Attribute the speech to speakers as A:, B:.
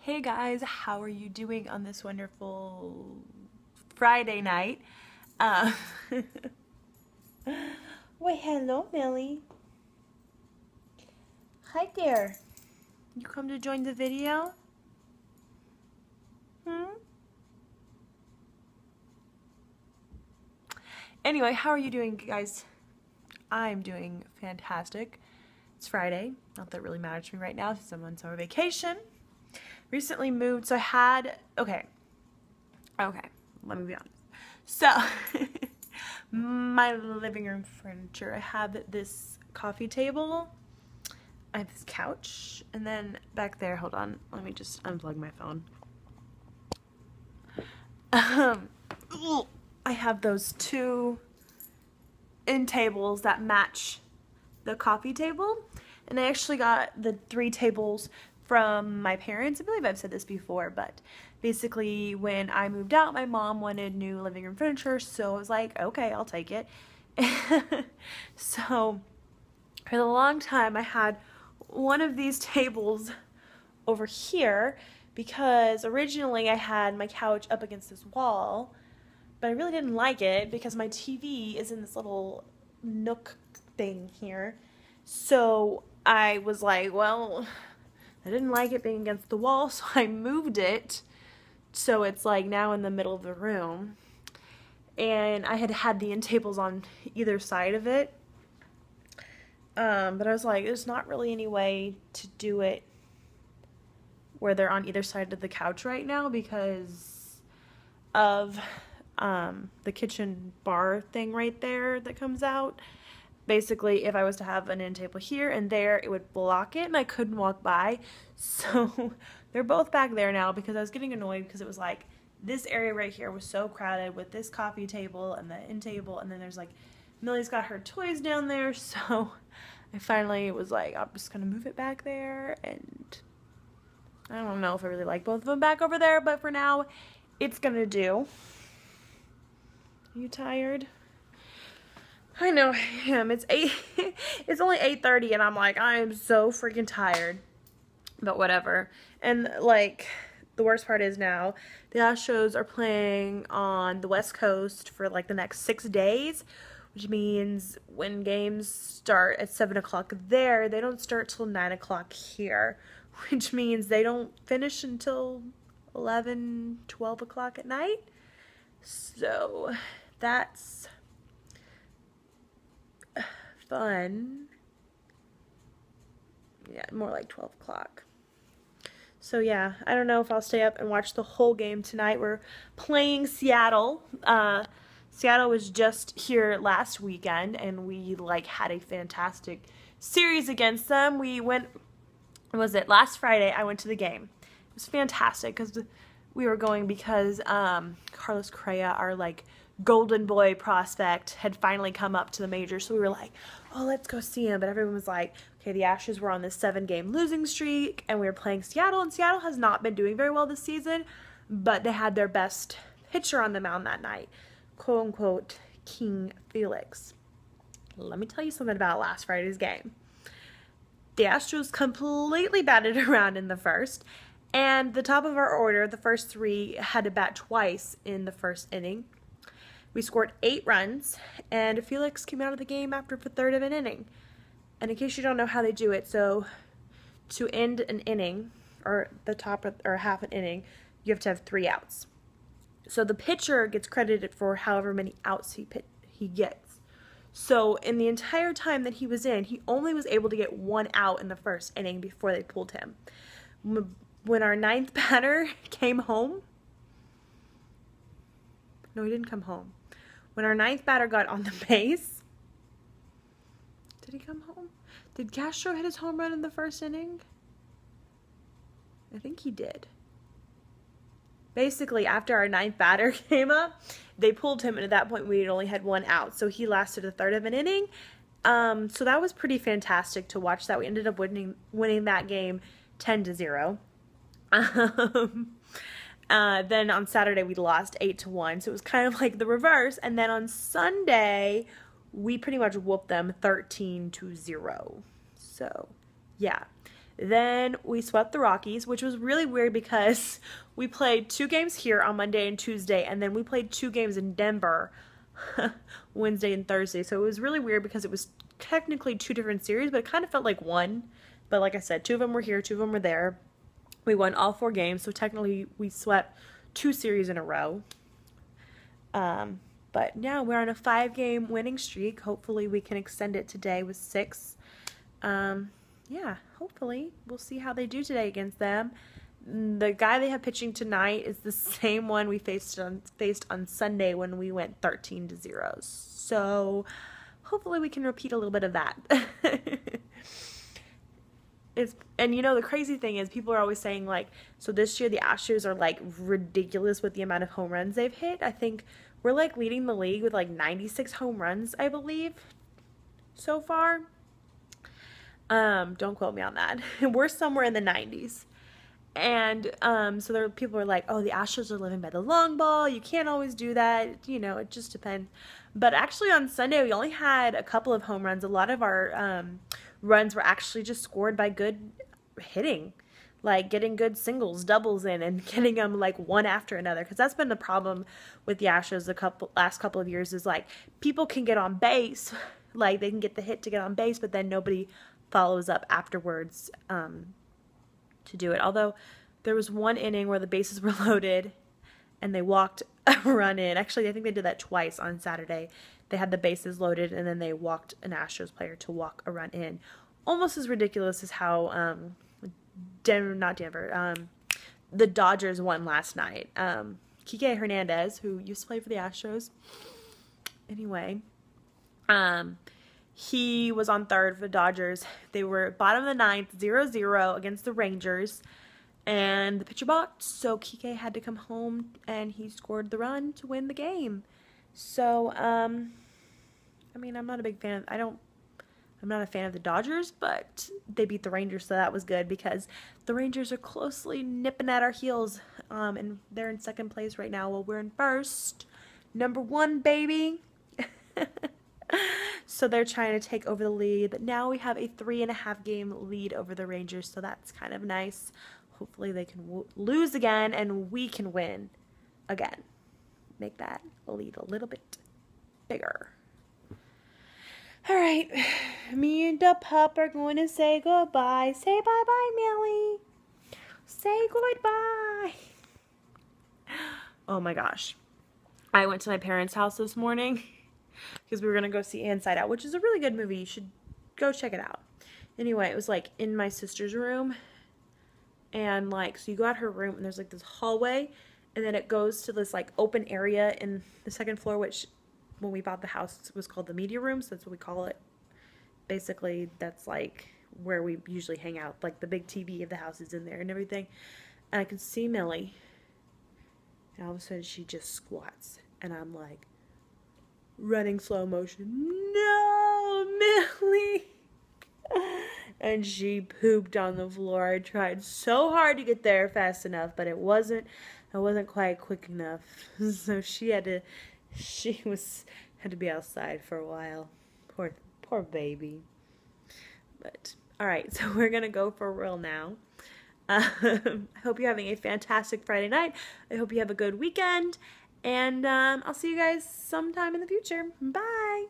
A: Hey guys, how are you doing on this wonderful Friday night? Uh, Wait, hello, Millie. Hi there. You come to join the video? Anyway, how are you doing, guys? I'm doing fantastic. It's Friday. Not that it really matters to me right now since I'm on summer vacation. Recently moved, so I had, okay, let me be honest. So, my living room furniture, I have this coffee table, I have this couch, and then back there, hold on, let me just unplug my phone. I have those two end tables that match the coffee table, and I actually got the 3 tables from my parents. I believe I've said this before, but basically when I moved out, my mom wanted new living room furniture, so I was like, okay, I'll take it. So for a long time I had one of these tables over here because originally I had my couch up against this wall, but I really didn't like it because my TV is in this little nook thing here. So I was like, well, I didn't like it being against the wall, so I moved it so it's like now in the middle of the room. And I had the end tables on either side of it, but I was like, there's not really any way to do it where they're on either side of the couch right now because of the kitchen bar thing right there that comes out. Basically, if I was to have an end table here and there, it would block it and I couldn't walk by. So they're both back there now because I was getting annoyed because it was like this area right here was so crowded with this coffee table and the end table, and then there's like Millie's got her toys down there. So I finally was like, I'm just gonna move it back there, and I don't know if I really like both of them back over there, but for now it's gonna do. Are you tired? I know I am. It's only 8:30 and I'm like, I am so freaking tired. But whatever. And like, the worst part is now, the Astros are playing on the West Coast for like the next 6 days, which means when games start at 7 o'clock there, they don't start till 9 o'clock here, which means they don't finish until 11, 12 o'clock at night. So that's fun. Yeah, more like 12 o'clock. So yeah, I don't know if I'll stay up and watch the whole game tonight. We're playing Seattle. Seattle was just here last weekend and we like had a fantastic series against them. We went, was it last Friday? I went to the game. It was fantastic because we were going because Carlos Correa, our like golden boy prospect, had finally come up to the majors, so we were like, oh, let's go see him. But everyone was like, okay, the Astros were on this 7-game losing streak and we were playing Seattle, and Seattle has not been doing very well this season, but they had their best pitcher on the mound that night, quote unquote King Felix. Let me tell you something about last Friday's game. The Astros completely batted around in the first, and the top of our order, the first 3, had to bat twice in the first inning. We scored 8 runs, and Felix came out of the game after the 3rd of an inning. And in case you don't know how they do it, so to end an inning, or the top of, or half an inning, you have to have 3 outs. So the pitcher gets credited for however many outs he gets. So in the entire time that he was in, he only was able to get 1 out in the first inning before they pulled him. When our 9th batter came home, no, he didn't come home. When our 9th batter got on the base, did he come home? Did Castro hit his home run in the first inning? I think he did. Basically, after our 9th batter came up, they pulled him, and at that point, we had only had 1 out. So he lasted a 1/3 of an inning. So that was pretty fantastic to watch that. We ended up winning that game 10-0. Then on Saturday we lost 8-1, so it was kind of like the reverse. And then on Sunday we pretty much whooped them 13-0. So yeah, Then we swept the Rockies, which was really weird because we played 2 games here on Monday and Tuesday, and then we played 2 games in Denver Wednesday and Thursday. So it was really weird because it was technically 2 different series, but it kind of felt like one. But like I said, 2 of them were here, 2 of them were there. We won all 4 games, so technically we swept 2 series in a row. But now we're on a 5-game winning streak. Hopefully we can extend it today with 6. Yeah, hopefully. We'll see how they do today against them. The guy they have pitching tonight is the same one we faced on Sunday when we went 13-0. So hopefully we can repeat a little bit of that. And you know, the crazy thing is people are always saying, like, so this year the Astros are like ridiculous with the amount of home runs they've hit. I think we're like leading the league with like 96 home runs, I believe, so far. Don't quote me on that. We're somewhere in the 90s. And so there people are like, oh, the Astros are living by the long ball. You can't always do that. You know, it just depends. But actually on Sunday, we only had a couple of home runs. A lot of our runs were actually just scored by good hitting, like getting good singles, doubles in, and getting them like one after another. Because that's been the problem with the Astros the last couple of years is like people can get on base, like they can get the hit to get on base, but then nobody follows up afterwards to do it. Although there was one inning where the bases were loaded and they walked a run in. Actually, I think they did that twice on Saturday. They had the bases loaded and then they walked an Astros player to walk a run in. Almost as ridiculous as how the Dodgers won last night. Kike Hernandez, who used to play for the Astros, anyway, he was on third for the Dodgers. They were bottom of the 9th, 0-0 against the Rangers, and the pitcher balked, so Kike had to come home, and he scored the run to win the game. So, I mean, I'm not a big fan. I'm not a fan of the Dodgers, but they beat the Rangers, so that was good because the Rangers are closely nipping at our heels, and they're in second place right now while we're in first. Number 1, baby. So they're trying to take over the lead, but now we have a 3.5 game lead over the Rangers, so that's kind of nice. Hopefully they can lose again and we can win again. Make that lead a little bit bigger. All right, me and the pup are going to say goodbye. Say bye-bye, Millie. Say goodbye. Oh my gosh. I went to my parents' house this morning because we were going to go see Inside Out, which is a really good movie. You should go check it out. Anyway, it was like in my sister's room. And like, so you go out her room and there's like this hallway. And then it goes to this like open area in the second floor, which when we bought the house it was called the media room. So that's what we call it. Basically, that's like where we usually hang out. Like the big TV of the house is in there and everything. And I can see Millie. And all of a sudden she just squats. And I'm like, running slow motion. No, Millie. And she pooped on the floor. I tried so hard to get there fast enough, but I wasn't quite quick enough. So she had to be outside for a while. Poor baby. But all right, so we're gonna go for real now. I hope you're having a fantastic Friday night. I hope you have a good weekend. And I'll see you guys sometime in the future. Bye.